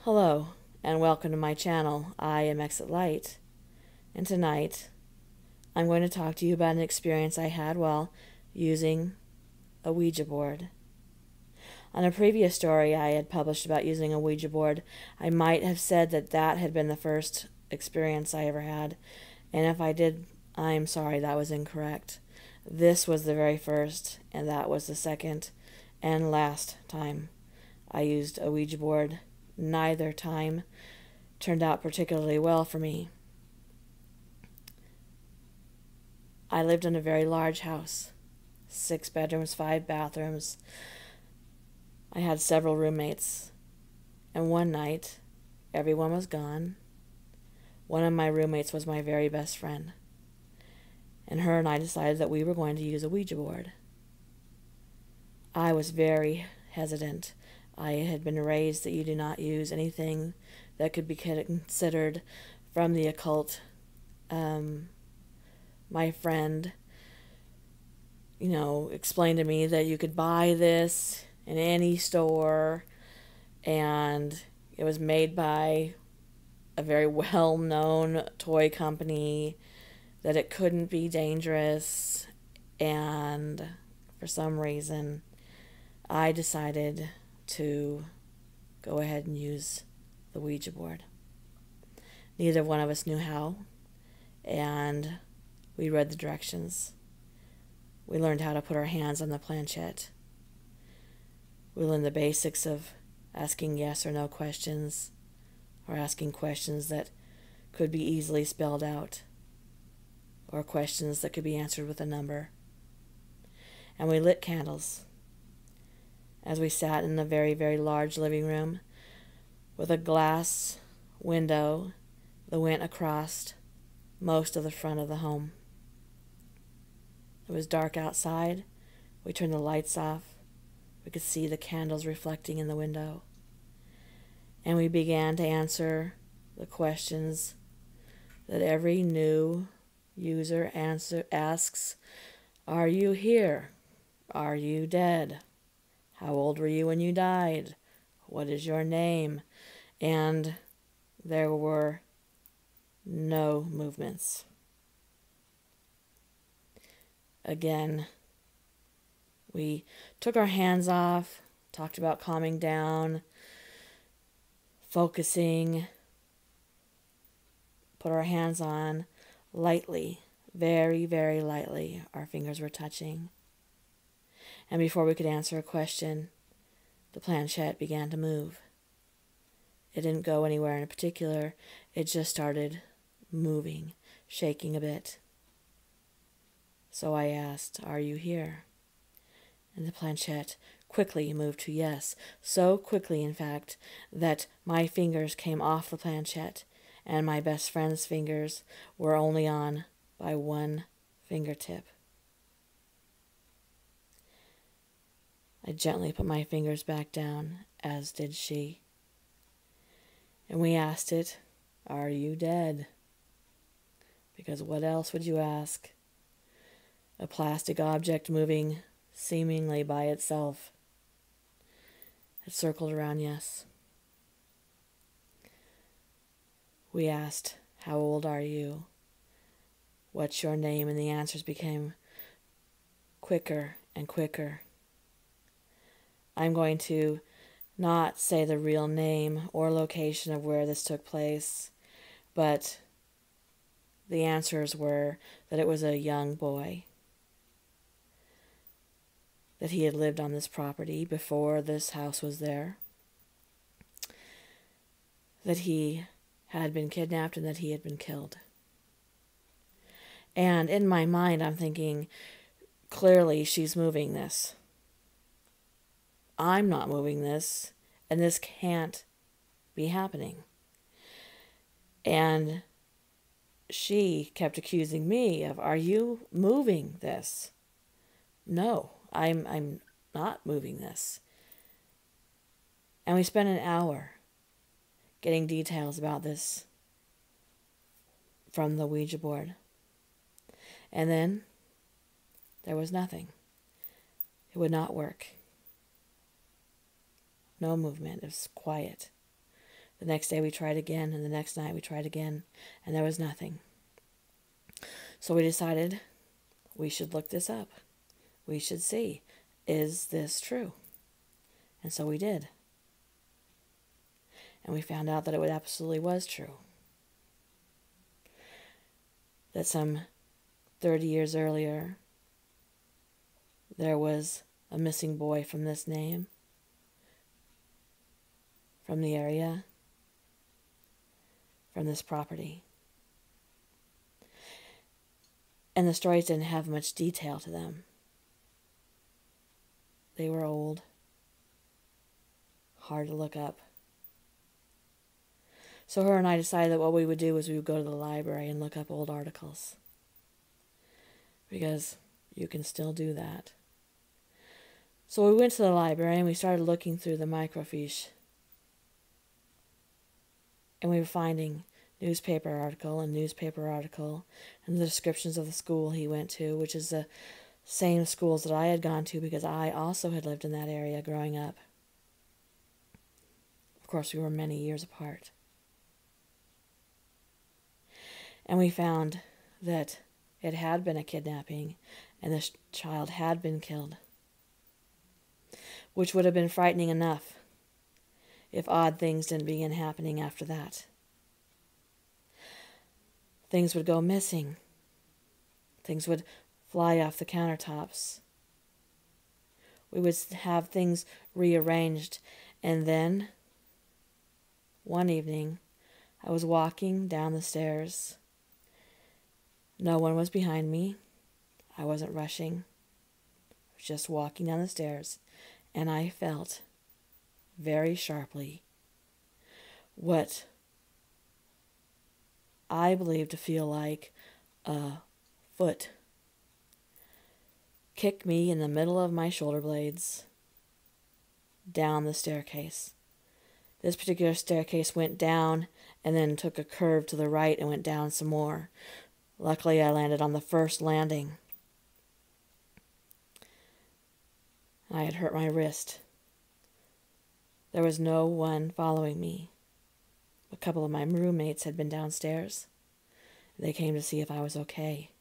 Hello, and welcome to my channel. I am Exit Light, and tonight I'm going to talk to you about an experience I had while using a Ouija board. On a previous story I had published about using a Ouija board, I might have said that had been the first experience I ever had, and if I did, I'm sorry, that was incorrect. This was the very first, and that was the second and last time I used a Ouija board. Neither time turned out particularly well for me. I lived in a very large house, 6 bedrooms, 5 bathrooms. I had several roommates, and one night, everyone was gone. One of my roommates was my very best friend, and her and I decided that we were going to use a Ouija board. I was very hesitant. I had been raised that you do not use anything that could be considered from the occult. My friend, explained to me that you could buy this in any store, and it was made by a very well-known toy company, that it couldn't be dangerous, and for some reason I decided to go ahead and use the Ouija board. Neither one of us knew how, and we read the directions. We learned how to put our hands on the planchette. We learned the basics of asking yes or no questions, or asking questions that could be easily spelled out, or questions that could be answered with a number. And we lit candles as we sat in a very, very large living room with a glass window that went across most of the front of the home. It was dark outside. We turned the lights off. We could see the candles reflecting in the window. And we began to answer the questions that every new user asks. Are you here? Are you dead? How old were you when you died? What is your name? And there were no movements. Again, we took our hands off, talked about calming down, focusing, put our hands on lightly, very, very lightly. Our fingers were touching. And before we could answer a question, the planchette began to move. It didn't go anywhere in particular. It just started moving, shaking a bit. So I asked, "Are you here?" And the planchette quickly moved to yes. So quickly, in fact, that my fingers came off the planchette, and my best friend's fingers were only on by one fingertip. I gently put my fingers back down, as did she. And we asked it, "Are you dead?" Because what else would you ask? A plastic object moving seemingly by itself. It circled around yes. We asked, "How old are you? What's your name?" And the answers became quicker and quicker. I'm going to not say the real name or location of where this took place, but the answers were that it was a young boy, that he had lived on this property before this house was there, that he had been kidnapped and that he had been killed. And in my mind, I'm thinking, clearly she's moving this. I'm not moving this, and this can't be happening. And she kept accusing me of, "Are you moving this?" No, I'm not moving this. And we spent an hour getting details about this from the Ouija board. And then there was nothing. It would not work. No movement. It was quiet. The next day we tried again, and the next night we tried again, and there was nothing. So we decided we should look this up. We should see, is this true? And so we did. And we found out that it absolutely was true. That some 30 years earlier, there was a missing boy from this name, from the area, from this property. And the stories didn't have much detail to them. They were old, hard to look up. So her and I decided that what we would do was we would go to the library and look up old articles. Because you can still do that. So we went to the library and we started looking through the microfiche. And we were finding newspaper article and the descriptions of the school he went to, which is the same schools that I had gone to because I also had lived in that area growing up. Of course, we were many years apart. And we found that it had been a kidnapping and the child had been killed, which would have been frightening enough if odd things didn't begin happening after that. Things would go missing. Things would fly off the countertops. We would have things rearranged. And then, one evening, I was walking down the stairs. No one was behind me. I wasn't rushing. I was just walking down the stairs. And I felt very sharply what I believe to feel like a foot kicked me in the middle of my shoulder blades down the staircase. This particular staircase went down and then took a curve to the right and went down some more. Luckily, I landed on the first landing. I had hurt my wrist. There was no one following me. A couple of my roommates had been downstairs. They came to see if I was okay.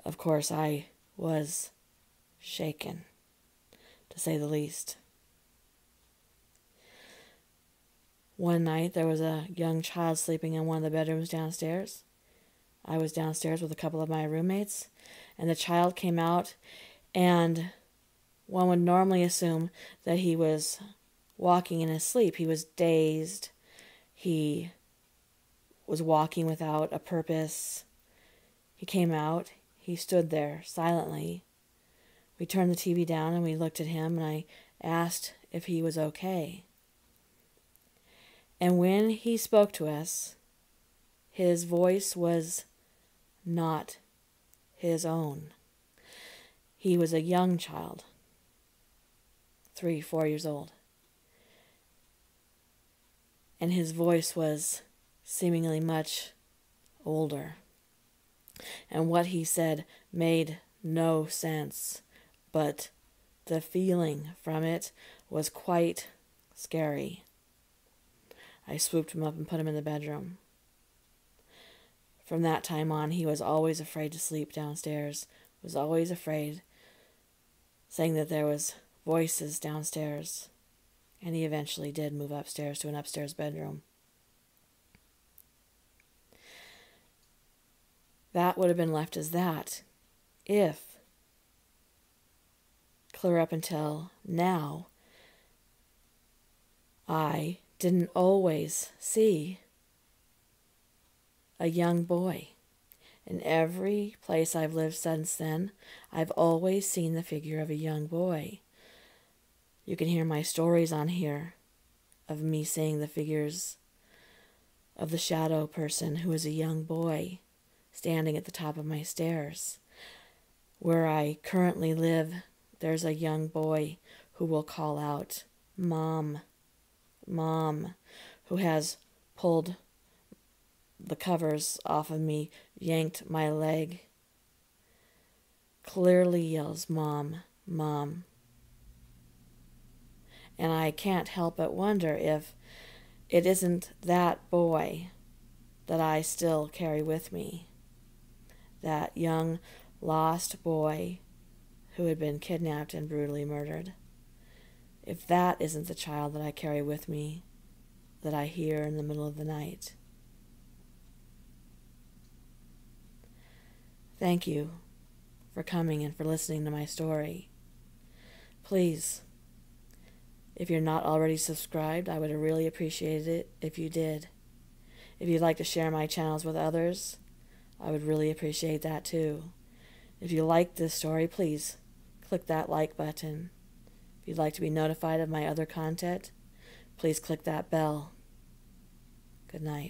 Of course, I was shaken, to say the least. One night, there was a young child sleeping in one of the bedrooms downstairs. I was downstairs with a couple of my roommates, and the child came out, and one would normally assume that he was walking in his sleep. He was dazed. He was walking without a purpose. He came out. He stood there silently. We turned the TV down and we looked at him, and I asked if he was okay. And when he spoke to us, his voice was not his own. He was a young child, 3, 4 years old. And his voice was seemingly much older. And what he said made no sense, but the feeling from it was quite scary. I swooped him up and put him in the bedroom. From that time on, he was always afraid to sleep downstairs, was always afraid, saying that there was voices downstairs. And he eventually did move upstairs to an upstairs bedroom. That would have been left as that if, clear up until now, I didn't always see a young boy. In every place I've lived since then, I've always seen the figure of a young boy. You can hear my stories on here of me seeing the figures of the shadow person who is a young boy standing at the top of my stairs. Where I currently live, there's a young boy who will call out, "Mom, Mom," who has pulled the covers off of me, yanked my leg, clearly yells, "Mom, Mom." And I can't help but wonder if it isn't that boy that I still carry with me. That young, lost boy who had been kidnapped and brutally murdered. If that isn't the child that I carry with me, that I hear in the middle of the night. Thank you for coming and for listening to my story. Please, if you're not already subscribed, I would have really appreciated it if you did. If you'd like to share my channels with others, I would really appreciate that too. If you like this story, please click that like button. If you'd like to be notified of my other content, please click that bell. Good night.